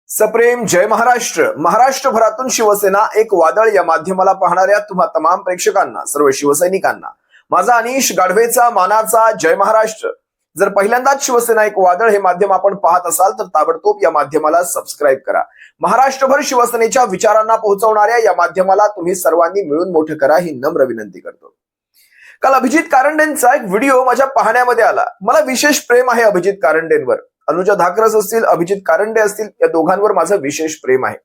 सप्रेम जय महाराष्ट्र. महाराष्ट्रभरातून शिवसेना एक वादळ या माध्यमाला पाहणाऱ्या तुम्हा तमाम प्रेक्षकांना, सर्व शिवसैनिकांना माझा अनिश गाढवेचा मानाचा जय महाराष्ट्र. जर पहिल्यांदाच शिवसेना एक वादळ हे माध्यम आपण पाहत असाल तर ताबडतोब या माध्यमाला सबस्क्राईब करा. महाराष्ट्रभर शिवसेनेच्या विचारांना पोहोचवणाऱ्या या माध्यमाला तुम्ही सर्वांनी मिळून मोठं करा ही नम्र विनंती करतो. काल अभिजित कारंडेंचा एक व्हिडिओ माझ्या पाहण्यामध्ये आला. मला विशेष प्रेम आहे अभिजित कारंडेंवर. अनुजा धाकरस असतील, अभिजित कारंडे असतील, या दोघांवर माझं विशेष प्रेम आहे.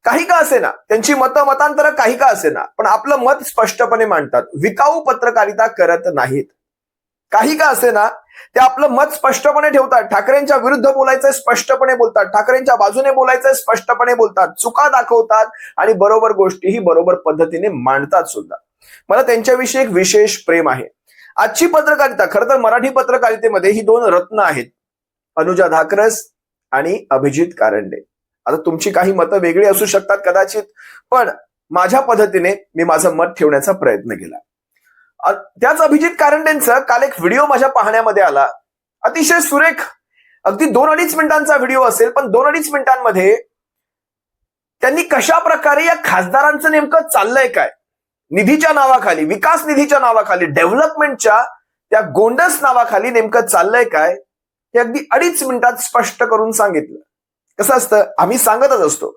काही का असेना, त्यांची मतांतर काही का असेना, पण आपलं मत स्पष्टपणे मांडतात, विकाऊ पत्रकारिता करत नाहीत. काही का असेना ते आपलं मत स्पष्टपणे ठेवतात. ठाकरेंच्या विरुद्ध बोलायचंय स्पष्टपणे बोलतात, ठाकरेंच्या बाजूने बोलायचंय स्पष्टपणे बोलतात, चुका दाखवतात आणि बरोबर गोष्टीही बरोबर पद्धतीने मांडतात सुद्धा. मला त्यांच्याविषयी एक विशेष प्रेम आहे. आजची पत्रकारिता, खरं तर मराठी पत्रकारितेमध्ये ही दोन रत्न आहेत, अनुजा धाकरस आणि अभिजित कारंडे. आता तुमची काही मतं वेगळी असू शकतात कदाचित, पण माझ्या पद्धतीने मी माझं मत ठेवण्याचा प्रयत्न केला. त्याच अभिजित कारंडेंचा काल एक व्हिडिओ माझ्या पाहण्यामध्ये आला. अतिशय सुरेख, अगदी 2-2.5 मिनिटांचा व्हिडिओ असेल, पण 2-2.5 मिनिटांमध्ये त्यांनी कशा प्रकारे या खासदारांचं नेमकं चाललंय काय, निधीच्या नावाखाली, विकास निधीच्या नावाखाली, डेव्हलपमेंटच्या त्या गोंडस नावाखाली नेमकं चाललंय काय, हे अगदी 2.5 मिनिटात स्पष्ट करून सांगितलं. कसं असतं, आम्ही सांगतच असतो,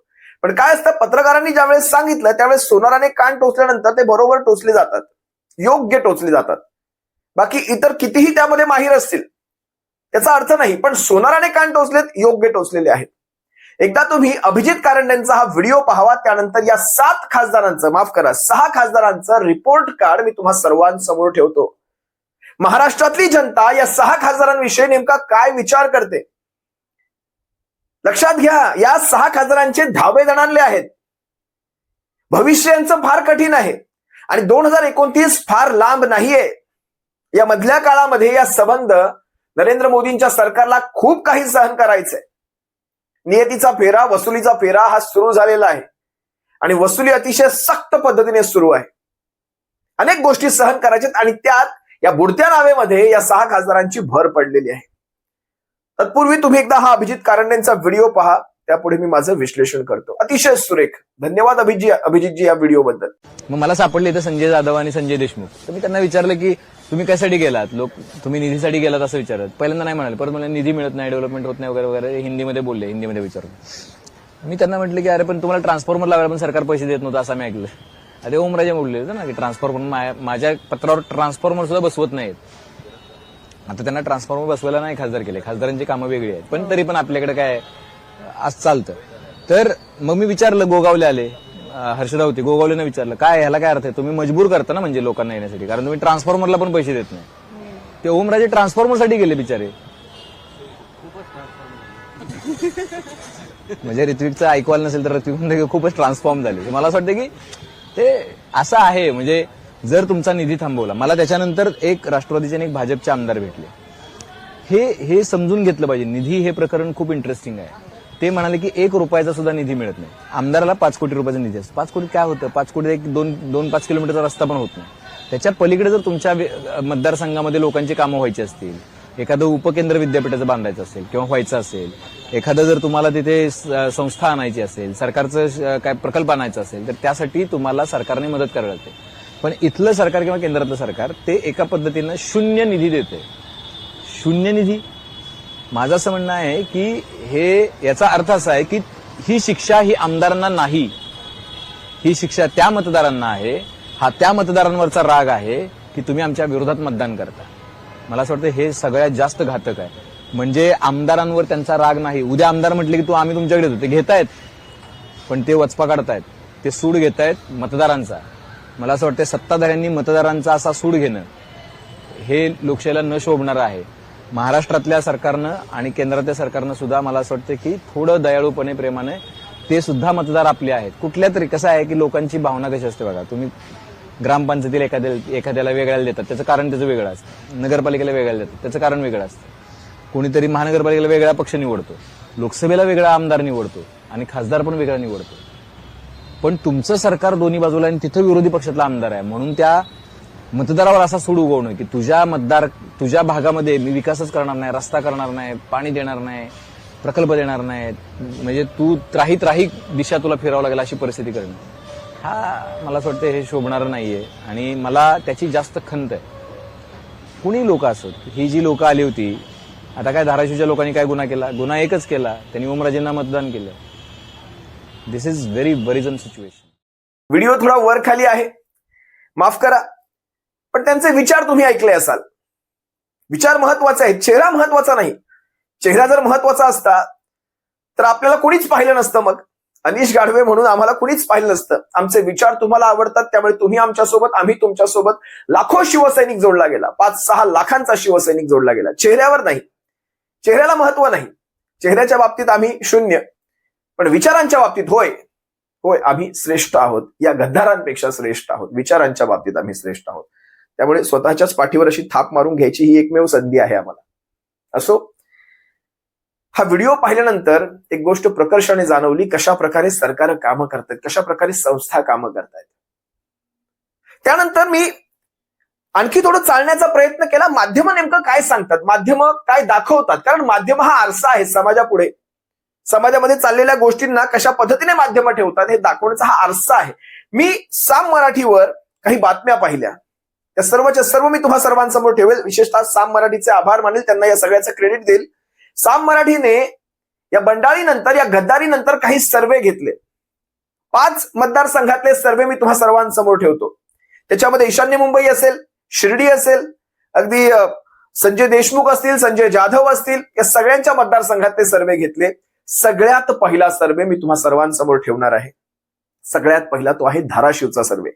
पण काय असतं, पत्रकारांनी ज्यावेळेस सांगितलं त्यावेळेस सोनाराने कान टोचल्यानंतर ते बरोबर टोचले जातात, योग्य टोचले जातात. बाकी इतर कितीही त्यामध्ये माहीर असतील त्याचा अर्थ नाही, पण सोनाराने कान टोचलेत, योग्य टोचलेले आहेत. एकदा तुम्ही अभिजित कारंडेंचा हा व्हिडिओ पाहावा, त्यानंतर या 7 खासदारांचं, माफ करा 6 खासदारांचं रिपोर्ट कार्ड मी तुम्हा सर्वांसमोर ठेवतो. महाराष्ट्रातली जनता या 6 खासदारांविषयी नेमका काय विचार करते लक्षात घ्या. या 6 खासदारांचे धाबे दणाणले आहेत. भविष्य यांचं फार कठीण आहे आणि 2029 फार लांब नाहीये. या मधल्या काळामध्ये या संबंध नरेंद्र मोदींच्या सरकारला खूप काही सहन करायचंय. नियतीचा फेरा, वसुलीचा फेरा हा सुरू झालेला आहे आणि वसुली अतिशय सक्त पद्धतीने सुरू आहे. अनेक गोष्टी सहन करायच्यात आणि त्यात या बुडत्या नावेमध्ये या 6 खासदारांची भर पडलेली आहे. तत्पूर्वी तुम्ही एकदा हा अभिजित कारंडेंचा व्हिडिओ पहा, त्यापुढे मी माझं विश्लेषण करतो. अतिशय सुरेख. धन्यवाद अभिजितजी या व्हिडिओ बद्दल. मग मला सापडले इथं संजय जाधव आणि संजय देशमुख. तर मी त्यांना विचारलं की तुम्ही कशासाठी गेलात, तुम्ही निधीसाठी गेलात असं विचारत. पहिल्यांदा नाही म्हणाले, परत मला निधी मिळत नाही, डेव्हलपमेंट होत नाही वगैरे वगैरे हिंदीमध्ये बोलले, हिंदीमध्ये विचारून. मी त्यांना म्हटलं की अरे पण तुम्हाला ट्रान्सफॉर्मर लावायला पण सरकार पैसे देत नव्हतं असं मी ऐकलं. अरे ओमराजे बोलले होते ना की ट्रान्सफॉर्मर, माझ्या पत्रावर ट्रान्सफॉर्मर सुद्धा बसवत नाहीत. आता त्यांना ट्रान्सफॉर्मर बसवायला नाही खासदार केले, खासदारांची कामं वेगळी आहेत, पण तरी पण आपल्याकडे काय आज चालतं. तर मग मी विचारलं, गोगावले आले, हर्षदा होती, गोगावलेनं विचारलं काय ह्याला काय अर्थ आहे, तुम्ही मजबूर करता ना म्हणजे लोकांना येण्यासाठी, कारण तुम्ही ट्रान्सफॉर्मरला पण पैसे देत नाही. ते ओमराजे ट्रान्सफॉर्मरसाठी गेले बिचारे. म्हणजे ऋत्विकचं ऐकू आलं नसेल तर ऋत्विक खूपच ट्रान्सफॉर्म झाले. मला असं वाटतं की ते असं आहे, म्हणजे जर तुमचा निधी थांबवला, मला त्याच्यानंतर एक राष्ट्रवादीचे आणि एक भाजपचे आमदार भेटले, हे समजून घेतलं पाहिजे. निधी हे प्रकरण खूप इंटरेस्टिंग आहे. ते म्हणाले की 1 रुपयाचा सुद्धा निधी मिळत नाही. आमदाराला 5 कोटी रुपयाचा निधी असतो. 5 कोटी काय होतं, 5 कोटी एक 2-5 किलोमीटरचा रस्ता पण होत नाही. त्याच्या पलीकडे जर तुमच्या मतदारसंघामध्ये लोकांची कामं व्हायची असतील, एखादं उपकेंद्र विद्यापीठाचं बांधायचं असेल किंवा व्हायचं असेल, एखादं जर तुम्हाला तिथे संस्था आणायची असेल, सरकारचं काय प्रकल्प आणायचा असेल, तर त्यासाठी तुम्हाला सरकारने मदत करावी लागते. पण इथलं सरकार किंवा केंद्रातलं सरकार ते एका पद्धतीनं शून्य निधी देते. शून्य निधी. माझं असं म्हणणं आहे की याचा अर्थ असा आहे की ही शिक्षा ही आमदारांना नाही, ही शिक्षा त्या मतदारांना आहे. हा त्या मतदारांवरचा राग आहे की तुम्ही आमच्या विरोधात मतदान करता. मला असं वाटतं हे सगळ्यात जास्त घातक आहे. म्हणजे आमदारांवर त्यांचा राग नाही. उद्या आमदार म्हटले की आम्ही तुमच्याकडे येतो, ते घेतायत, पण ते वचपा काढतायत, ते सूड घेतायत मतदारांचा. मला असं वाटतं सत्ताधाऱ्यांनी मतदारांचा असा सूड घेणं हे लोकशाहीला न शोभणारं आहे. महाराष्ट्रातल्या सरकारनं आणि केंद्रातल्या सरकारनं सुद्धा मला असं वाटतं की थोडं दयाळूपणे, प्रेमाने, ते सुद्धा मतदार आपले आहेत. कुठल्या तरी कसं आहे की लोकांची भावना कशी असते बघा, तुम्ही ग्रामपंचायतीला एखाद्याला वेगळ्याला देतात, त्याचं कारण त्याचं वेगळं असतं. नगरपालिकेला वेगळ्याला देतात, त्याचं कारण वेगळं असतं. कोणीतरी महानगरपालिकेला वेगळा पक्ष निवडतो, लोकसभेला वेगळा आमदार निवडतो आणि खासदार पण वेगळा निवडतो. पण तुमचं सरकार दोन्ही बाजूला आणि तिथं विरोधी पक्षातला आमदार आहे, म्हणून त्या मतदारावर असा सूड उगवणं की तुझ्या भागामध्ये मी विकासच करणार नाही, रस्ता करणार नाही, पाणी देणार नाही, प्रकल्प देणार नाहीत, म्हणजे तू त्राही त्राही दिशा तुला फिरावं लागेल अशी परिस्थिती करणं, हा मला असं वाटतं हे शोभणारं नाहीये. आणि मला त्याची जास्त खंत आहे. कुणी लोक असत, ही जी लोक आली होती, आता काय धाराशिवच्या लोकांनी काय गुन्हा केला? गुन्हा एकच केला, त्यांनी ओमराजेंना मतदान केलं. दिस इज व्हेरी वरिझन सिच्युएशन. व्हिडिओ थोडा वर खाली आहे, माफ करा, पण त्यांचे विचार तुम्ही ऐकले असाल. विचार महत्वाचे आहेत, चेहरा महत्वाचा नाही. चेहरा जर महत्वाचा असता तर आपल्याला कोणीच पाहिलं नसतं. मग अनिश गाढवे म्हणून आम्हाला कुणीच पाहिलं नसतं. आमचे विचार तुम्हाला आवडतात, त्यामुळे तुम्ही आमच्यासोबत, आम्ही तुमच्यासोबत. लाखो शिवसैनिक जोडला गेला, 5-6 लाखांचा शिवसैनिक जोडला गेला. चेहऱ्यावर नाही, चेहऱ्याला महत्व नाही. चेहऱ्याच्या बाबतीत आम्ही शून्य, पण विचारांच्या बाबतीत होय होय आम्ही श्रेष्ठ आहोत. या गद्दारांपेक्षा श्रेष्ठ आहोत. विचारांच्या बाबतीत आम्ही श्रेष्ठ आहोत. त्यामुळे स्वतःच्याच पाठीवर अशी थाप मारून घ्यायची ही एकमेव संधी आहे आम्हाला. असो, हा व्हिडिओ पाहिल्यानंतर एक गोष्ट प्रकर्षाने जाणवली, कशा प्रकारे सरकार कामं करतात, कशा प्रकारे संस्था कामं करतायत. त्यानंतर मी आणखी थोडं चालण्याचा प्रयत्न केला. माध्यमं नेमकं काय सांगतात, माध्यमं काय दाखवतात, कारण माध्यम हा आरसा आहे समाजापुढे. समाजामध्ये चाललेल्या गोष्टींना कशा पद्धतीने माध्यमं ठेवतात हे दाखवण्याचा हा आरसा आहे. मी साम मराठीवर काही बातम्या पाहिल्या, त्या सर्वच्या सर्व मी तुम्हा सर्वांसमोर ठेवेल. विशेषतः साम मराठीचे आभार मानेल, त्यांना या सगळ्याचं क्रेडिट देईल. साम मराठीने या बंडाळीनंतर, या गद्दारीनंतर काही सर्वे घेतले. 5 मतदारसंघातले सर्वे मी तुम्हा सर्वांसमोर ठेवतो. त्याच्यामध्ये ईशान्य मुंबई असेल, शिर्डी असेल, अगदी संजय देशमुख असतील, संजय जाधव असतील, या सगळ्यांच्या मतदारसंघातले सर्वे घेतले. सगळ्यात पहिला सर्वे मी तुम्हा सर्वांसमोर ठेवणार आहे. सगळ्यात पहिला तो आहे धाराशिवचा सर्वे.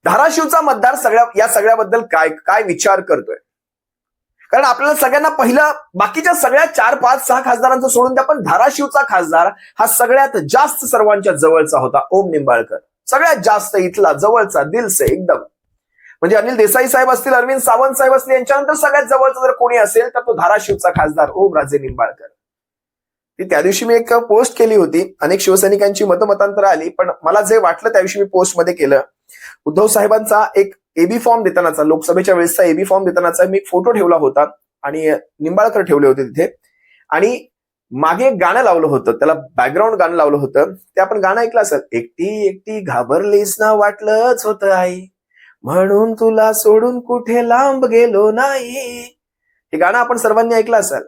धाराशिवचा मतदार या सगळ्याबद्दल काय काय विचार करतोय, कारण आपल्याला सगळ्यांना पहिला, बाकीच्या सगळ्या 4-5-6 खासदारांचं सोडून द्या, पण धाराशिवचा खासदार हा सगळ्यात जास्त सर्वांच्या जवळचा होता. ओम निंबाळकर सगळ्यात जास्त इथला, जवळचा, दिलसे एकदम. म्हणजे अनिल देसाई साहेब असतील, अरविंद सावंत साहेब असतील, यांच्यानंतर सगळ्यात जवळचा जर कोणी असेल तर तो धाराशिवचा खासदार ओमराजे निंबाळकर. त्या दिवशी मी एक पोस्ट केली होती. अनेक शिवसैनिकांची मतमतांतर आली, पण मला जे वाटलं त्याविषयी मी पोस्टमध्ये केलं. उद्धव साहेबांचा एक एबी फॉर्म देतानाचा, लोकसभेच्या वेळेसचा एबी फॉर्म देतानाचा मी फोटो ठेवला होता आणि निंबाळकर ठेवले होते तिथे, आणि मागे एक गाणं लावलं होतं, त्याला बॅकग्राऊंड गाणं लावलं होतं. ते आपण गाणं ऐकलं असेल, एकटी एकटी घाबरलीस ना, वाटलंच होतं आई, म्हणून तुला सोडून कुठे लांब गेलो नाही. हे गाणं आपण सर्वांनी ऐकलं असेल,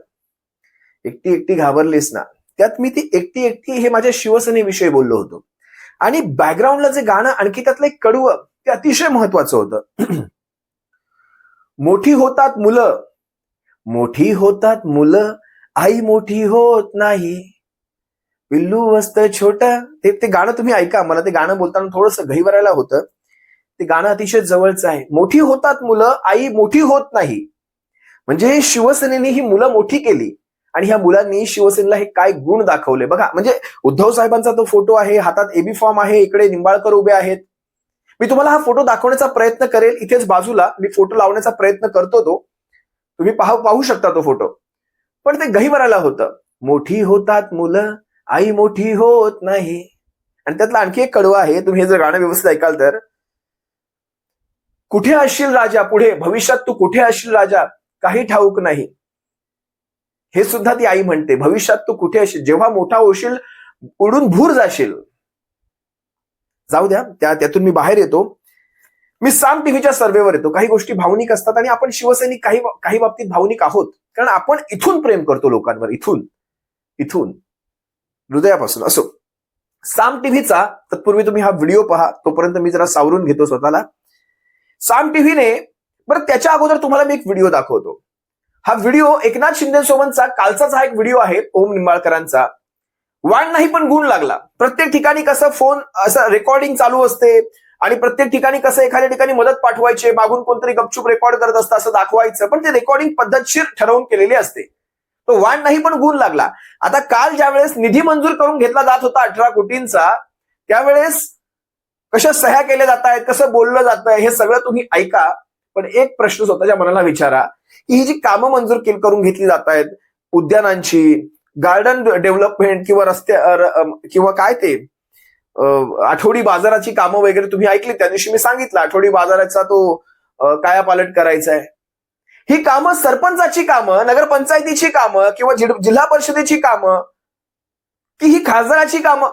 एकटी एकटी घाबरलीस ना. त्यात मी ती एकटी एकटी हे माझ्या शिवसेनेविषयी बोललो होतो. आणि बॅकग्राऊंडला जे गाणं, आणखी त्यातलं एक कडवं, ते अतिशय महत्वाचं होतं. मोठी होतात मुलं, मोठी होतात मुलं, आई मोठी होत नाही, पिल्लू वस्त छोट. ते गाणं तुम्ही ऐका. मला ते गाणं बोलताना थोडंसं घहीवरायला होतं. ते गाणं अतिशय जवळचं आहे. मोठी होतात मुलं, आई मोठी होत नाही. म्हणजे शिवसेनेने ही मुलं मोठी केली, आणि ह्या मुलांनी शिवसेनेला हे काय गुण दाखवले बघा. म्हणजे उद्धव साहेबांचा तो फोटो आहे, हातात एबी फॉर्म आहे, इकडे निंबाळकर उभे आहेत. मी तुम्हाला हा फोटो दाखवण्याचा प्रयत्न करेल. इथेच बाजूला मी फोटो लावण्याचा प्रयत्न करतो, तो तुम्ही पाहू शकता तो फोटो. पण ते गहिवराला होतं, मोठी होतात मुलं, आई मोठी होत नाही. आणि त्यातलं आणखी एक कडवं आहे, तुम्ही हे जर गाणं व्यवस्थित ऐकाल तर, कुठे असशील राजा पुढे, भविष्यात तू कुठे असशील राजा, काही ठाऊक नाही. हे सुद्धा ती आई म्हणते, भविष्यात तू कुठे असशील, जेव्हा मोठा होशील, उडून भूर जाशील. जाऊ द्या, त्यातून मी बाहेर येतो. मी साम टीव्हीच्या सर्वेवर येतो. काही गोष्टी भावनिक असतात, आणि आपण शिवसैनिक काही बाबतीत भावनिक आहोत, कारण आपण इथून प्रेम करतो लोकांवर, इथून हृदयापासून. असो, साम टीव्हीचा, तत्पूर्वी तुम्ही हा व्हिडिओ पहा, तोपर्यंत मी जरा सावरून घेतो स्वतःला. साम टीव्हीने, बरं त्याच्या अगोदर तुम्हाला मी एक व्हिडिओ दाखवतो. हा व्हिडिओ एकनाथ शिंदे सोबतचा कालचाच हा एक व्हिडिओ आहे ओम निंबाळकरांचा. वाण नाही पण गुण लागला. प्रत्येक ठिकाणी कसं फोन असं रेकॉर्डिंग चालू असते, आणि प्रत्येक ठिकाणी कसं एखाद्या ठिकाणी मदत पाठवायची, मागून कोणतरी गपचूप रेकॉर्ड करत असतं असं दाखवायचं, पण ते रेकॉर्डिंग पद्धतशीर ठरवून केलेली असते. तो वाण नाही पण गुण लागला. आता काल ज्या वेळेस निधी मंजूर करून घेतला जात होता 18 कोटींचा, त्यावेळेस कशा सह्या केल्या जात आहेत, कसं बोललं जातंय, हे सगळं तुम्ही ऐका. पण एक प्रश्न स्वतःच्या मनाला विचारा, की ही जी कामं मंजूर करून घेतली जात आहेत, उद्यानांची, गार्डन डेव्हलपमेंट किंवा रस्ते किंवा काय ते आठवडी बाजाराची कामं वगैरे तुम्ही ऐकली. त्या दिवशी मी सांगितलं आठवडी बाजाराचा तो कायापालट करायचा आहे. ही कामं, सरपंचाची कामं, नगरपंचायतीची कामं किंवा जिल्हा परिषदेची कामं, की ही खासदाराची कामं,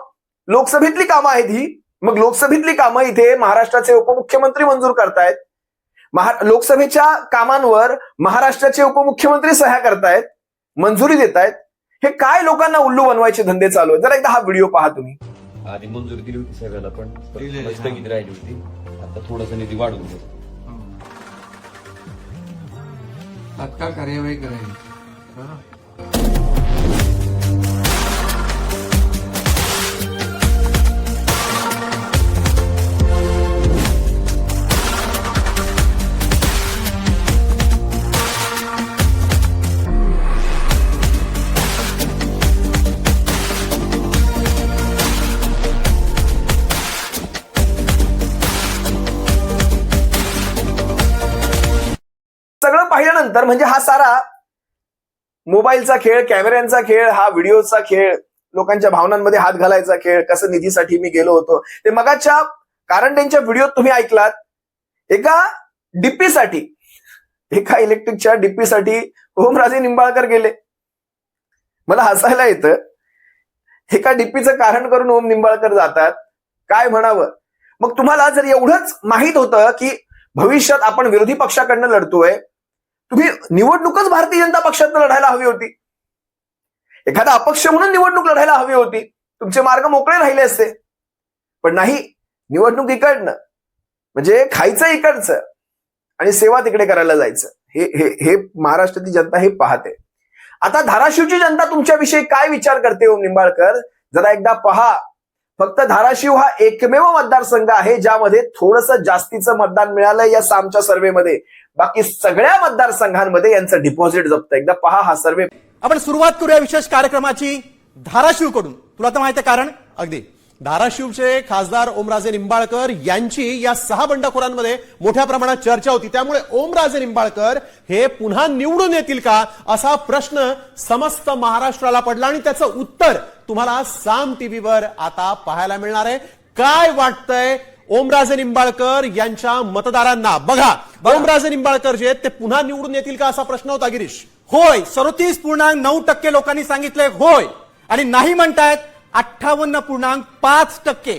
लोकसभेतली कामं आहेत ही. मग लोकसभेतली कामं इथे महाराष्ट्राचे उपमुख्यमंत्री मंजूर करतायत. लोकसभेच्या कामांवर महाराष्ट्राचे उपमुख्यमंत्री सह्या करतायत, मंजुरी देतायत. हे काय लोकांना उल्लू बनवायचे धंदे चालू आहेत? जरा एकदा हा व्हिडिओ पहा तुम्ही. आधी मंजुरी दिली होती सगळ्याला, पण स्थगित राहिली होती. आता थोडासा निधी वाढवून देतो. तात्काळ कार्यवाही करायची. सगळं पाहिल्यानंतर म्हणजे हा सारा मोबाईलचा खेळ, कॅमेऱ्यांचा खेळ, हा व्हिडिओचा खेळ, लोकांच्या भावनांमध्ये हात घालायचा खेळ, कसं निधीसाठी मी गेलो होतो ते मगाच्या कारण त्यांच्या व्हिडिओत तुम्ही ऐकलात. एका डीपीसाठी, एका इलेक्ट्रिकच्या डीपीसाठी ओमराजे निंबाळकर गेले. मला हसायला येतं. एका डीपीचं कारण करून ओम निंबाळकर जातात, काय म्हणावं. मग तुम्हाला जर एवढंच माहित होतं की भविष्यात आपण विरोधी पक्षाकडनं लढतोय, तुम्ही निवडणूकच भारतीय जनता पक्षातनं लढायला हवी होती. एखादा अपक्ष म्हणून निवडणूक लढायला हवी होती. तुमचे मार्ग मोकळे राहिले असते. पण नाही, निवडणूक इकडनं म्हणजे खायचं इकडचं आणि सेवा तिकडे करायला जायचं. हे हे हे महाराष्ट्राची जनता हे पाहते. आता धाराशिवची जनता तुमच्याविषयी काय विचार करते ओम निंबाळकर, जरा एकदा पहा. फक्त धाराशिव हा एकमेव मतदारसंघ आहे ज्यामध्ये थोडंसं जास्तीचं मतदान मिळालंय या सामच्या सर्व्हेमध्ये. बाकी सगळ्या मतदारसंघांमध्ये यांचं डिपॉझिट जपतं. एकदा पहा हा सर्व्हे. आपण सुरुवात करूया विशेष कार्यक्रमाची धाराशिवकडून. तुला तर माहिती आहे कारण? अगदी. धाराशिवचे खासदार ओमराजे निंबाळकर यांची या 6 बंडखोरांमध्ये मोठ्या प्रमाणात चर्चा होती. त्यामुळे ओमराजे निंबाळकर हे पुन्हा निवडून येतील का असा प्रश्न समस्त महाराष्ट्राला पडला आणि त्याचं उत्तर तुम्हाला साम टीव्हीवर आता पाहायला मिळणार आहे. काय वाटतंय ओमराजे निंबाळकर यांच्या मतदारांना? बघा, ओमराजे निंबाळकर जे आहेत ते पुन्हा निवडून येतील का असा प्रश्न होता गिरीश. होय, 37.9% लोकांनी सांगितलंय होय, आणि नाही म्हणतायत 58.5%.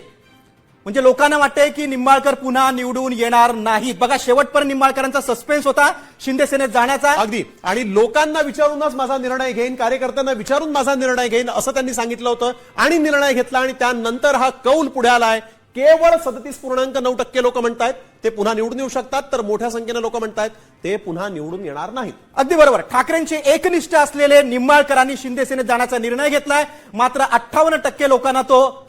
म्हणजे लोकांना वाटतंय की निंबाळकर पुन्हा निवडून येणार नाहीत. बघा, शेवटपर्यंत निंबाळकरांचा सस्पेन्स होता शिंदे सेनेत जाण्याचा. अगदी. आणि लोकांना विचारूनच माझा निर्णय घेईन, कार्यकर्त्यांना विचारून माझा निर्णय घेईन असं त्यांनी सांगितलं होतं आणि निर्णय घेतला. आणि त्यानंतर हा कौल पुढे आलाय. केवळ 37.9% लोक म्हणतायत ते पुन्हा निवडून येऊ शकतात, तर मोठ्या संख्येने लोक म्हणतायत ते पुन्हा निवडून येणार नाहीत. अगदी बरोबर. ठाकरेंचे एकनिष्ठ असलेले निंबाळकरांनी शिंदे सेनेत जाण्याचा निर्णय घेतलाय. मात्र 58% लोकांना तो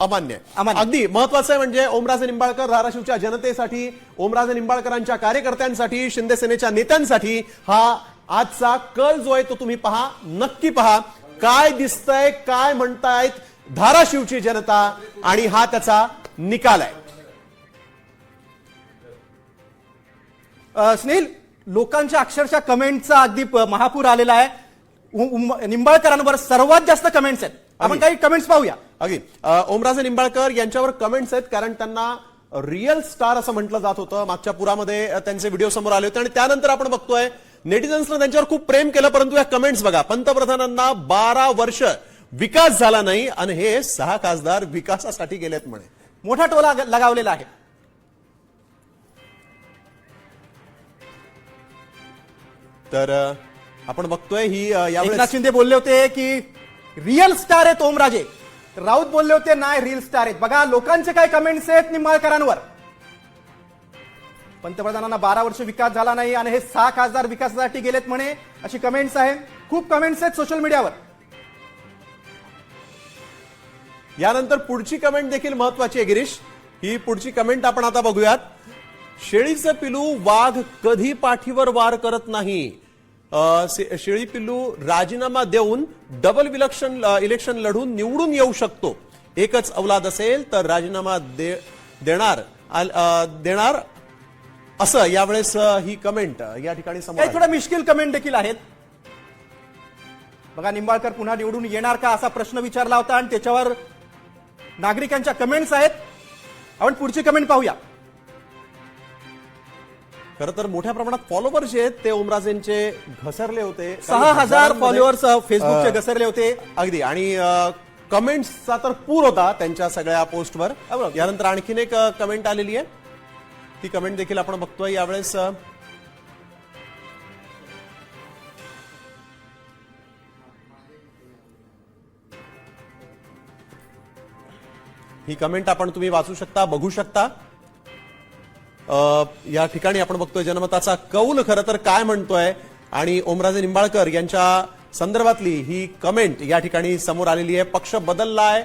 अमान्य. अगदी महत्वाचं आहे म्हणजे ओमराजे निंबाळकर धाराशिवच्या जनतेसाठी, ओमराजे निंबाळकरांच्या कार्यकर्त्यांसाठी, शिंदे सेनेच्या नेत्यांसाठी हा आजचा कल जो आहे तो तुम्ही पहा, नक्की पहा. काय दिसतंय, काय म्हणतायत धाराशिवची जनता आणि हा त्याचा निकाल आहे. स्नेहिल, लोकांच्या अक्षरशः कमेंटचा अगदी महापूर आलेला आहे. निंबाळकरांवर सर्वात जास्त कमेंट्स आहेत. आपण काही कमेंट्स पाहूया. अगदी. ओमराजे निंबाळकर यांच्यावर कमेंट्स आहेत कारण त्यांना रिअल स्टार असं म्हटलं जात होतं. मागच्या पुरामध्ये त्यांचे व्हिडिओ समोर आले होते आणि त्यानंतर आपण बघतोय नेटिझन्सनं त्यांच्यावर खूप प्रेम केलं. परंतु या कमेंट्स बघा, पंतप्रधानांना 12 वर्ष विकास झाला नाही आणि हे 6 खासदार विकासासाठी गेलेत म्हणे. मोठा टोला लगावलेला आहे. तर आपण बघतोय ही एकनाथ यावेळेस शिंदे बोलले होते की रिअल स्टार आहेत ओमराजे. राऊत बोलले होते नाही रिअल स्टार आहेत. बघा लोकांचे काय कमेंट्स आहेत निंबाळकरांवर. पंतप्रधानांना 12 वर्ष विकास झाला नाही आणि हे 6 खासदार विकासासाठी गेलेत म्हणे, अशी कमेंट्स आहेत. खूप कमेंट्स आहेत सोशल मीडियावर. यानंतर पुढची कमेंट देखील महत्वाची आहे गिरीश. ही पुढची कमेंट आपण आता बघूयात. शेळीचं पिलू वाघ कधी पाठीवर वार करत नाही. शेळी पिल्लू राजीनामा देऊन डबल इलेक्शन लढून निवडून येऊ शकतो. एकच औलाद असेल तर राजीनामा देणार असं यावेळेस ही कमेंट या ठिकाणी समोर काही थोडा मिश्किल कमेंट देखील आहेत. बघा, निंबाळकर पुन्हा निवडून येणार का असा प्रश्न विचारला होता आणि त्याच्यावर नागरिकांच्या कमेंट्स आहेत. आपण पुढची कमेंट पाहूया. खरं तर मोठ्या प्रमाणात फॉलोअर्स जे आहेत ते ओमराजेंचे घसरले होते. 6,000 फॉलोअर्स फेसबुकचे घसरले होते. अगदी. आणि कमेंट्सचा तर पूर होता त्यांच्या सगळ्या पोस्टवर. यानंतर आणखीन एक कमेंट आलेली आहे, ती कमेंट देखील आपण बघतोय यावेळेस. ही कमेंट आपण तुम्ही वाचू शकता, बघू शकता. या ठिकाणी आपण बघतोय जनमताचा कौल खरं तर काय म्हणतोय आणि ओमराजे निंबाळकर यांच्या संदर्भातली ही कमेंट या ठिकाणी समोर आलेली आहे. पक्ष बदललाय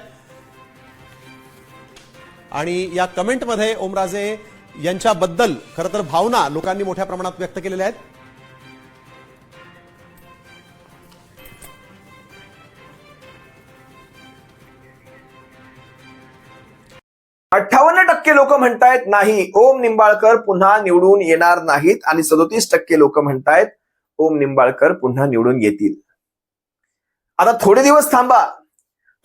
आणि या कमेंटमध्ये ओमराजे यांच्याबद्दल खरं तर भावना लोकांनी मोठ्या प्रमाणात व्यक्त केलेल्या आहेत. 58% लोक म्हणतायत नाही, ओम निंबाळकर पुन्हा निवडून येणार नाहीत आणि 37% लोक म्हणतायत ओम निंबाळकर पुन्हा निवडून येतील. आता थोडे दिवस थांबा,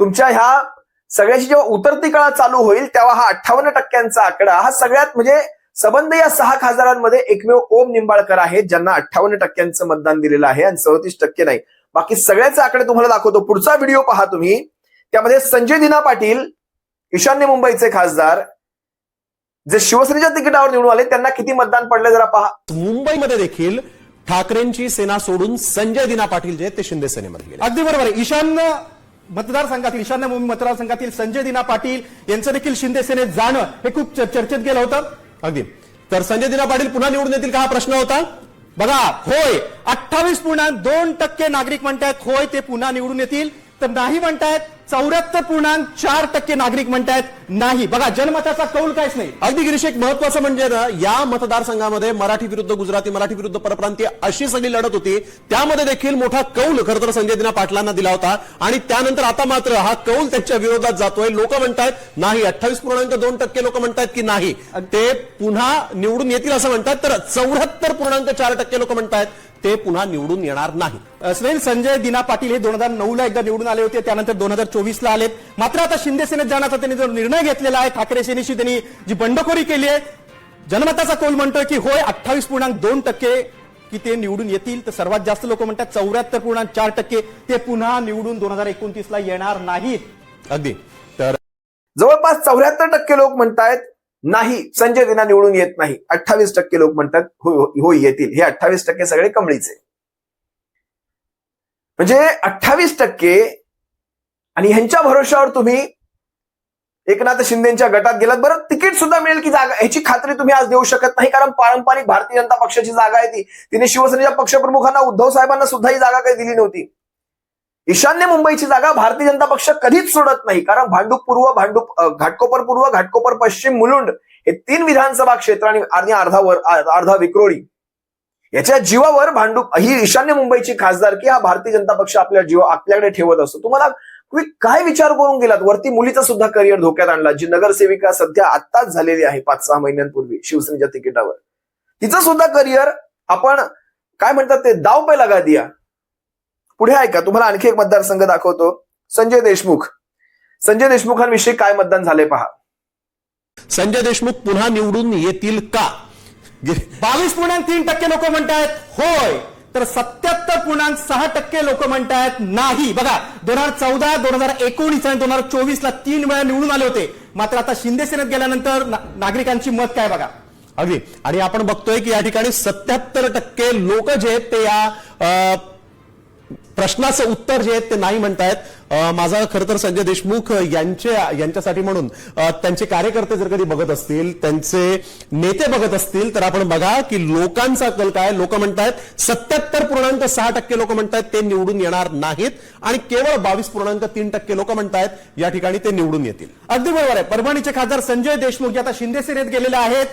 तुमच्या ह्या सगळ्याची जेव्हा उतरती कळा चालू होईल तेव्हा हा 58%चा आकडा हा सगळ्यात म्हणजे सबंध या 6 खासदारांमध्ये एकमेव ओम निंबाळकर आहेत ज्यांना 58% मतदान दिलेलं आहे आणि 37% नाही. बाकी सगळ्याचे आकडे तुम्हाला दाखवतो. पुढचा व्हिडिओ पहा तुम्ही, त्यामध्ये संजय दिना पाटील ईशान्य मुंबईचे खासदार जे शिवसेनेच्या तिकिटावर निवडून आले त्यांना किती मतदान पडले जरा पहा. मुंबईमध्ये देखील ठाकरेंची सेना सोडून संजय दिना पाटील जे ते शिंदे सेनेमध्ये गेले. अगदी बरोबर आहे. ईशान्य मतदारसंघातील ईशान्य मुंबई मतदारसंघातील संजय दिना पाटील यांचं देखील शिंदे सेनेत जाणं हे खूप चर्चेत गेलं होतं. अगदी. तर संजय दिना पाटील पुन्हा निवडून येतील का हा प्रश्न होता. बघा, होय 28.2% नागरिक म्हणतायत होय ते पुन्हा निवडून येतील, तर नाही म्हणतायत 74.4% नागरिक म्हणतायत नाही. बघा, जनमताचा कौल काहीच नाही. अगदी गिरीश, एक महत्वाचं म्हणजे ना, या मतदारसंघामध्ये मराठी विरुद्ध गुजराती, मराठी विरुद्ध परप्रांतीय अशी सगळी लढत होती. त्यामध्ये देखील मोठा कौल खरं तर संजय दिना पाटलांना दिला होता आणि त्यानंतर आता मात्र हा कौल त्यांच्या विरोधात जातोय. लोक म्हणतायत नाही, 28.2% लोक म्हणतायत की नाही ते पुन्हा निवडून येतील असं म्हणतात, तर 74.4% लोक म्हणतायत ते पुन्हा निवडून येणार नाही. स्नेल, संजय दिना पाटील हे 2009ला एकदा निवडून आले होते, त्यानंतर 2024ला आलेत. मात्र आता शिंदे सेनेत जाण्याचा त्यांनी जो निर्णय घेतलेला आहे, ठाकरे सेनेशी त्यांनी जी बंडखोरी केली आहे, जनमताचा कौल म्हणतोय की होय 28.2% की ते निवडून येतील, तर सर्वात जास्त लोक म्हणतात 74.4% ते पुन्हा निवडून 2029ला येणार नाहीत. अगदी. तर जवळपास 74% लोक म्हणतायत नाही, संजय दिना निवडून येत नाही. 28% लोक म्हणतात होय येतील. हे 28% सगळे कमळीचे. म्हणजे 28% आणि ह्यांच्या भरोशावर तुम्ही एकनाथ शिंदेच्या गटात गेलात. बरं, तिकीट सुद्धा मिळेल की जागा ह्याची खात्री तुम्ही आज देऊ शकत नाही, कारण पारंपरिक भारतीय जनता पक्षाची जागा आहे ती. तिने शिवसेनेच्या पक्षप्रमुखांना उद्धव साहेबांना सुद्धा ही जागा काही दिली नव्हती. ईशान्य मुंबईची जागा भारतीय जनता पक्ष कधीच सोडत नाही, कारण भांडूप पूर्व, घाटकोपर पूर्व, घाटकोपर पश्चिम, मुलुंड हे 3 विधानसभा क्षेत्र आणि अर्धा विक्रोळी याच्या जीवावर भांडूप ही ईशान्य मुंबईची खासदारकी हा भारतीय जनता पक्ष आपल्याकडे ठेवत असतो. तुम्हाला काय विचार करून गेलात? वरती मुलीचा सुद्धा करिअर धोक्यात आणला, जी नगरसेविका सध्या आत्ताच झालेली आहे 5-6 महिन्यांपूर्वी शिवसेनेच्या तिकिटावर. तिचं सुद्धा करिअर आपण काय म्हणतात ते दाव पे लगा दिया. पुढे ऐका, तुम्हाला आणखी एक मतदारसंघ दाखवतो. संजय देशमुखांविषयी काय मतदान झाले पहा. संजय देशमुख पुन्हा निवडून येतील का? 22.3% लोक म्हणतायत होय, तर 77.6% लोक म्हणतायत नाही. बघा, 2014, 2019 आणि 2024ला 3 वेळा निवडून आले होते. मात्र आता शिंदे सेनेत गेल्यानंतर नागरिकांची मत काय बघा. अगदी. आणि आपण बघतोय की या ठिकाणी 77% लोक जे आहेत ते या प्रश्नाचं उत्तर जे आहेत ते नाही म्हणतायत. माझा खरं तर संजय देशमुख यांच्यासाठी म्हणून त्यांचे कार्यकर्ते जर कधी बघत असतील, त्यांचे नेते बघत असतील, तर आपण बघा की लोकांचा कल काय. लोक म्हणतायत 77.6% लोक म्हणतायत ते निवडून येणार नाहीत आणि केवळ 22.3% लोक म्हणतायत या ठिकाणी ते निवडून येतील. अगदी बरोबर आहे. परभणीचे खासदार संजय देशमुख जे आता शिंदे सेनेत गेलेले आहेत,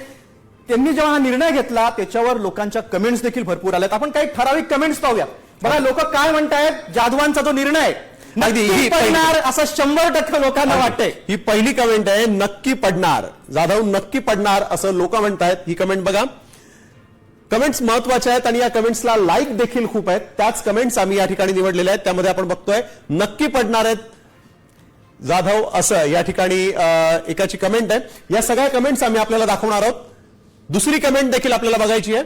त्यांनी जेव्हा हा निर्णय घेतला त्याच्यावर लोकांच्या कमेंट्स देखील भरपूर आल्यात. आपण काही ठराविक कमेंट्स पाहूया. बघा, लोक काय म्हणतायत, जाधवांचा जो निर्णय नक्की पडणार असं 100% लोकांना वाटतंय. ही पहिली कमेंट आहे, नक्की पडणार, जाधव नक्की पडणार असं लोक म्हणतायत. ही कमेंट बघा. कमेंट्स महत्वाच्या आहेत आणि या कमेंट्सला लाईक देखील खूप आहेत. त्याच कमेंट्स आम्ही या ठिकाणी निवडलेल्या आहेत. त्यामध्ये आपण बघतोय नक्की पडणार आहेत जाधव असं या ठिकाणी एकाची कमेंट आहे. या सगळ्या कमेंट्स आम्ही आपल्याला दाखवणार आहोत. दुसरी कमेंट देखील आपल्याला बघायची आहे.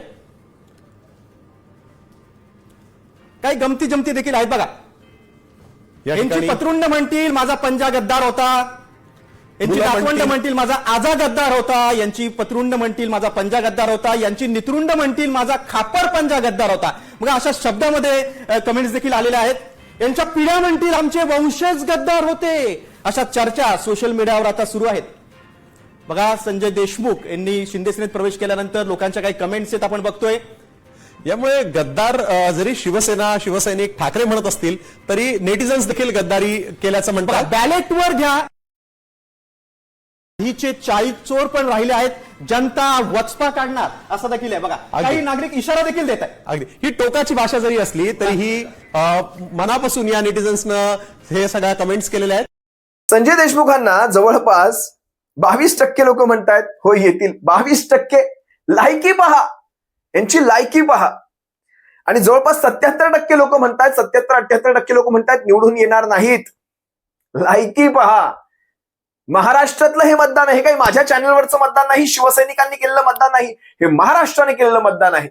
काही गमती जमती देखील आहेत बघा. या यांची ठिकाणी- पत्रुंड म्हणतील माझा पंजा गद्दार होता, यांची मुलं नातवंड म्हणतील- म्हणतील माझा आजा गद्दार होता, यांची पत्रुंड म्हणतील माझा पंजा गद्दार होता, यांची नितरुंड म्हणतील माझा खापर पंजा गद्दार होता. मग अशा शब्दामध्ये कमेंट्स देखील आलेल्या आहेत. यांच्या पिढ्या म्हणतील आमचे वंशज गद्दार होते. अशा चर्चा सोशल मीडियावर आता सुरू आहेत. बघा, संजय देशमुख यांनी शिंदे सेनेत प्रवेश केल्यानंतर लोकांच्या काही कमेंट्स आहेत आपण बघतोय. यामुळे गद्दार जरी शिवसेना शिवसैनिक ठाकरे म्हणत असतील तरी नेटिझन्स देखील गद्दारी केल्याचं म्हणतात. बॅलेटवर घ्या, हीचे 40 चोर पण राहिले आहेत, जनता वचपा काढणार असं देखील आहे. बघा, काही नागरिक इशारा देखील देत आहेत. अगदी ही टोकाची भाषा जरी असली तरी ही मनापासून या नेटिझन्सनं हे सगळ्या कमेंट्स केलेल्या आहेत. संजय देशमुखांना जवळपास 22% लोक म्हणतायत हो येतील. 22% लायकी पहा, यांची लायकी पहा. आणि जवळपास 77% लोक म्हणतायत, 77-78% लोक म्हणतायत निवडून येणार नाहीत. लायकी पहा. महाराष्ट्रातलं हे मतदान आहे, काही माझ्या चॅनलवरचं मतदान नाही, शिवसैनिकांनी केलेलं मतदान नाही, हे महाराष्ट्राने केलेलं मतदान आहे.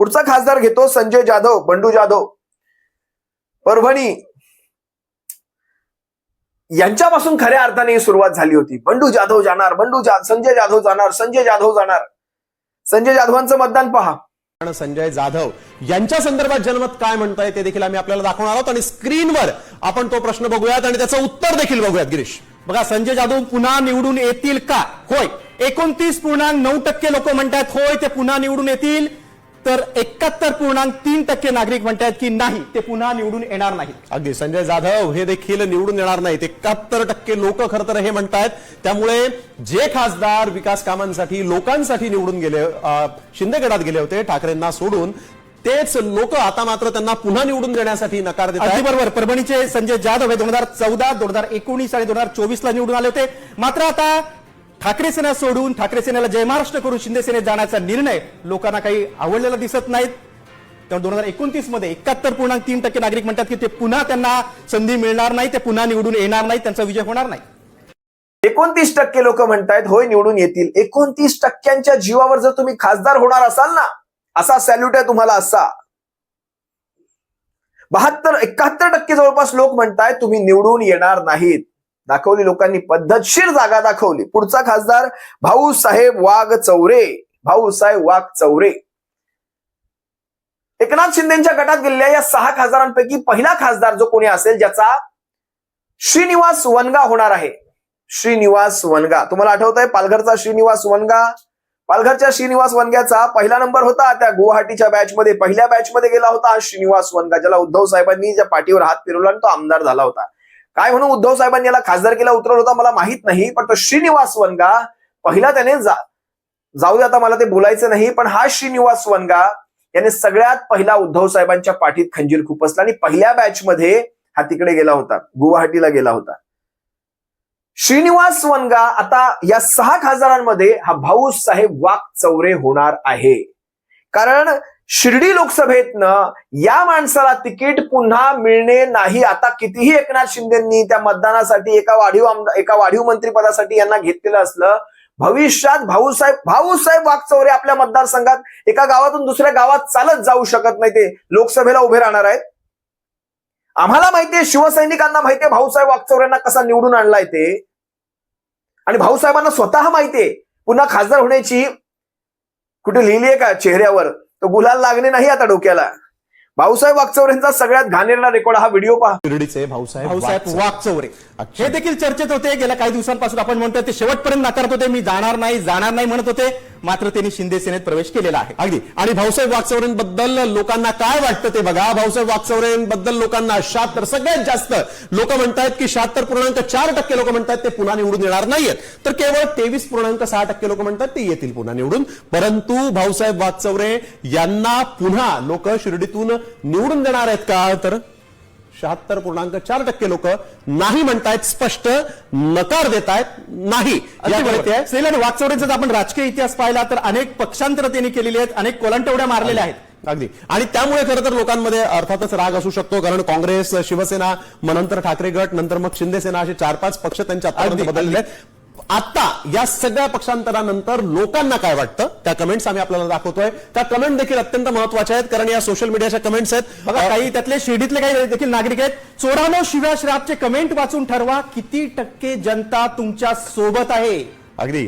पुढचा खासदार घेतो संजय जाधव, बंडू जाधव, परभणी. यांच्यापासून खऱ्या अर्थाने ही सुरुवात झाली होती. बंडू जाधव जाणार, संजय जाधव जाणार, संजय जाधव जाणार. संजय जाधवांचं मतदान पहा. संजय जाधव यांच्या संदर्भात जनमत काय म्हणताय ते देखील आम्ही आपल्याला दाखवणार आहोत आणि स्क्रीनवर आपण तो प्रश्न बघूयात आणि त्याचं उत्तर देखील बघूयात. गिरीश, बघा, संजय जाधव पुन्हा निवडून येतील का? होय. 29.9% लोक म्हणतात होय ते पुन्हा निवडून येतील, तर 71.3% नागरिक म्हणतात की नाही, ते पुन्हा निवडून येणार नाही. अगदी संजय जाधव हे देखील निवडून येणार नाही, 71% लोक खरं तर हे म्हणतायत. त्यामुळे जे खासदार विकास कामांसाठी लोकांसाठी निवडून गेले, शिंदे गटात गेले होते ठाकरेंना सोडून, तेच लोक आता मात्र त्यांना पुन्हा निवडून देण्यासाठी नकार देत अगदी आहेत. बरोबर. परभणीचे संजय जाधव हे 2014, 2019 आणि 2024 निवडून आले होते. मात्र आता ठाकरे सेना सोडून ठाकरे सेनेला जय महाराष्ट्र करून शिंदे सेनेत जाण्याचा निर्णय लोकांना काही आवडलेला दिसत नाहीत. त्यामुळे 2029 मध्ये 71.3% नागरिक म्हणतात की ते पुन्हा त्यांना संधी मिळणार नाही, ते पुन्हा निवडून येणार नाही, त्यांचा विजय होणार नाही. 29% लोक म्हणतायत होय निवडून येतील. 29%च्या जीवावर जर तुम्ही खासदार होणार असाल ना, असा सॅल्यूट आहे तुम्हाला. असा 71% जवळपास लोक म्हणतायत तुम्ही निवडून येणार नाहीत. दाखवली लोकांनी, पद्धतशीर जागा दाखवली. पुढचा खासदार भाऊसाहेब वाघ चौरे, भाऊसाहेब वाघ चौरे. एकनाथ शिंदेच्या गटात गेलेल्या या 6 खासदारांपैकी पहिला खासदार जो कोणी असेल ज्याचा श्रीनिवास वनगा होणार आहे. श्रीनिवास वनगा, तुम्हाला आठवत आहे पालघरचा श्रीनिवास वनगा? पालघरच्या श्रीनिवास वनग्याचा पहिला नंबर होता त्या गुवाहाटीच्या बॅचमध्ये, पहिल्या बॅचमध्ये गेला होता हा श्रीनिवास वनगा, ज्याला उद्धव साहेबांनी ज्या पाठीवर हात फिरवला आणि तो आमदार झाला होता. काय म्हणून उद्धव साहेबांनी याला खासदारकीला उतरवलं होता मला माहित नाही, पण तो श्रीनिवास वनगा पहिला त्याने जाऊ दे, आता मला ते बोलायचं नाही, पण हा श्रीनिवास वनगा याने सगळ्यात पहिला उद्धव साहेबांच्या पाठीत खंजीर खुपसला आणि पहिल्या बॅच मध्ये हा तिकडे गेला होता, गुवाहाटीला गेला होता. श्रीनिवास वनगा आता या 6 खासदारांमध्ये हा भाऊसाहेब वाघ चौरे होणार आहे. कारण शिर्डी लोकसभेतनं या माणसाला तिकीट पुन्हा मिळणे नाही. आता कितीही एकनाथ शिंदेंनी त्या मतदानासाठी एका वाढीव मंत्रिपदासाठी यांना घेतलेलं असलं, भविष्यात भाऊसाहेब वाघ चौरे आपल्या मतदारसंघात एका गावातून दुसऱ्या गावात चालत जाऊ शकत नाही, ते लोकसभेला उभे राहणार आहेत. आम्हाला माहितीये, शिवसैनिकांना माहितीये भाऊसाहेब वाघ चौरेंना कसा निवडून आणलाय ते, आणि भाऊसाहेबांना स्वतः माहितीये पुन्हा खासदार होण्याची कुठे लिहिलीये का चेहऱ्यावर, तो गुलाल लागणे नाही आता डोक्याला. भाऊसाहेब वाघ चौरेंचा सगळ्यात घाणेरडा रेकॉर्ड हा व्हिडिओ पहा. शिर्डीचे भाऊसाहेब वाघ चौरे हे देखील चर्चेत होते. गेल्या काही दिवसांपासून आपण म्हणतोय ते शेवटपर्यंत नाकारत होते, मी जाणार नाही म्हणत होते. मात्र त्यांनी शिंदे सेनेत प्रवेश केलेला आहे. अगदी. आणि भाऊसाहेब वागचौरेंबद्दल लोकांना काय वाटतं ते बघा. भाऊसाहेब वागचौरेंबद्दल लोकांना 76, सगळ्यात जास्त लोक म्हणतात की 76.4% लोक म्हणतात ते पुन्हा निवडून येणार नाहीयेत, तर केवळ 23.6% लोक म्हणतात ते येतील पुन्हा निवडून. परंतु भाऊसाहेब वागचौरे यांना पुन्हा लोक शिर्डीतून निवडून देणार आहेत का? तर 76.4% लोक नाही म्हणतायत, स्पष्ट नकार देत आहेत नाही. श्रीला वाघ चौरेंचा जर आपण राजकीय इतिहास पाहिला तर अनेक पक्षांतर त्यांनी केलेली आहेत, अनेक कोलांटवड्या मारलेल्या आहेत. अगदी. आणि त्यामुळे खरं तर लोकांमध्ये अर्थातच राग असू शकतो, कारण काँग्रेस, शिवसेना, मग नंतर ठाकरे गट, नंतर मग शिंदे सेना, असे 4-5 पक्ष त्यांच्या हातामध्ये बदलले आहेत. आता या सगळ्या पक्षांतरानंतर लोकांना काय वाटतं त्या कमेंट्स आम्ही आपल्याला दाखवतोय. त्या कमेंट देखील अत्यंत महत्वाच्या आहेत, कारण या सोशल मीडियाच्या कमेंट्स आहेत. बघा, काही त्यातले शिर्डीतले काही देखील नागरिक आहेत. चोरानो शिव्या श्रापचे कमेंट वाचून ठरवा किती टक्के जनता तुमच्या सोबत आहे. अगदी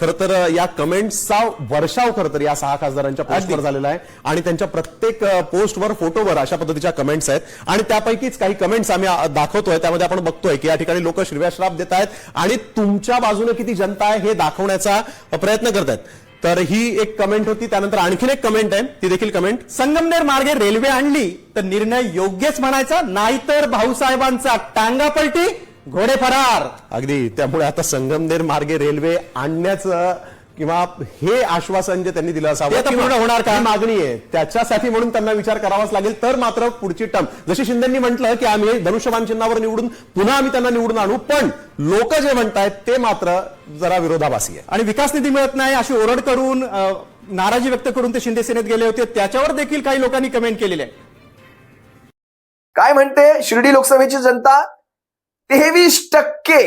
खरं तर या कमेंट्सचा वर्षाव खरं तर या 6 खासदारांच्या पोस्टवर झालेला आहे आणि त्यांच्या प्रत्येक पोस्टवर फोटोवर अशा पद्धतीच्या कमेंट्स आहेत. आणि त्यापैकीच काही कमेंट्स आम्ही दाखवतोय. त्यामध्ये आपण बघतोय की या ठिकाणी लोक शिव्याश्राप देत आहेत आणि तुमच्या बाजूने किती जनता आहे हे दाखवण्याचा प्रयत्न करत आहेत. तर ही एक कमेंट होती. त्यानंतर आणखीन एक कमेंट आहे, ती देखील कमेंट. संगमनेर मार्गे रेल्वे आणली तर निर्णय योग्यच म्हणायचा, नाहीतर भाऊसाहेबांचा टांगा पलटी घोडे फरार. अगदी त्यामुळे आता संगमनेर मार्गे रेल्वे आणण्याचं किंवा हे आश्वासन जे त्यांनी दिलं असावं ते आता किंवा पूर्ण होणार का? ही मागणी आहे त्याच्यासाठी म्हणून त्यांना विचार करावाच लागेल. तर मात्र पुढची टर्म जशी शिंदेंनी म्हटलं की आम्ही धनुष्यबाण चिन्हावर निवडून पुन्हा आम्ही त्यांना निवडून आणू, पण लोक जे म्हणतायत ते मात्र जरा विरोधाभासी आहे. आणि विकास निधी मिळत नाही अशी ओरड करून नाराजी व्यक्त करून ते शिंदे सेनेत गेले होते. त्याच्यावर देखील काही लोकांनी कमेंट केलेली आहे. काय म्हणते शिर्डी लोकसभेची जनता? 23%,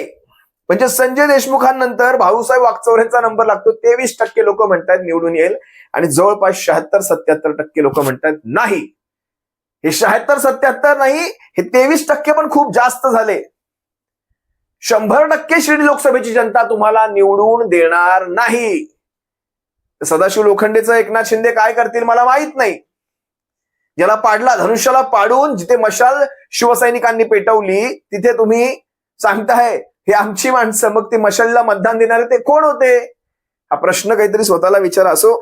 म्हणजे संजय देशमुखांनंतर भाऊसाहेब वागचौरेंचा नंबर लागतो. 23% लोक म्हणतात निवडून येईल आणि जवळपास 76-77% लोक म्हणतात नाही. हे 76-77 नाही, हे 23% पण खूप जास्त झाले. 100% शिर्डी लोकसभेची जनता तुम्हाला निवडून देणार नाही. सदाशिव लोखंडेचं एकनाथ शिंदे काय करतील मला माहित नाही. ज्याला पाडला, धनुष्याला पाडून जिथे मशाल शिवसैनिकांनी पेटवली तिथे तुम्ही सांगताय हे आमची माणसं, मग ते मशालला मतदान देणारे ते कोण होते? हा प्रश्न काहीतरी स्वतःला विचारा. असो,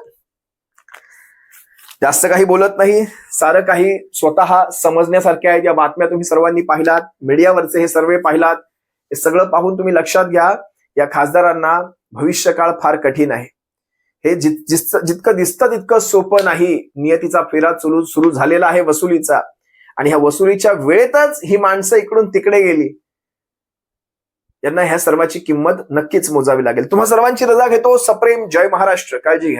जास्त काही बोलत नाही, सारं काही स्वतः समजण्यासारखे आहेत. या बातम्या तुम्ही सर्वांनी पाहिलात, मीडियावरचे हे सर्वे पाहिलात. हे सगळं पाहून तुम्ही लक्षात घ्या, या खासदारांना भविष्यकाळ फार कठीण आहे. हे जितकं दिसतं तितकं सोपं नाही. नियतीचा फेरा सुरू झालेला आहे वसुलीचा, आणि ह्या वसुलीच्या वेळेतच ही माणसं इकडून तिकडे गेली. यांना ह्या सर्वाची किंमत नक्कीच मोजावी लागेल. तुम्हा सर्वांची रजा घेतो. सप्रेम जय महाराष्ट्र. काळजी घ्या.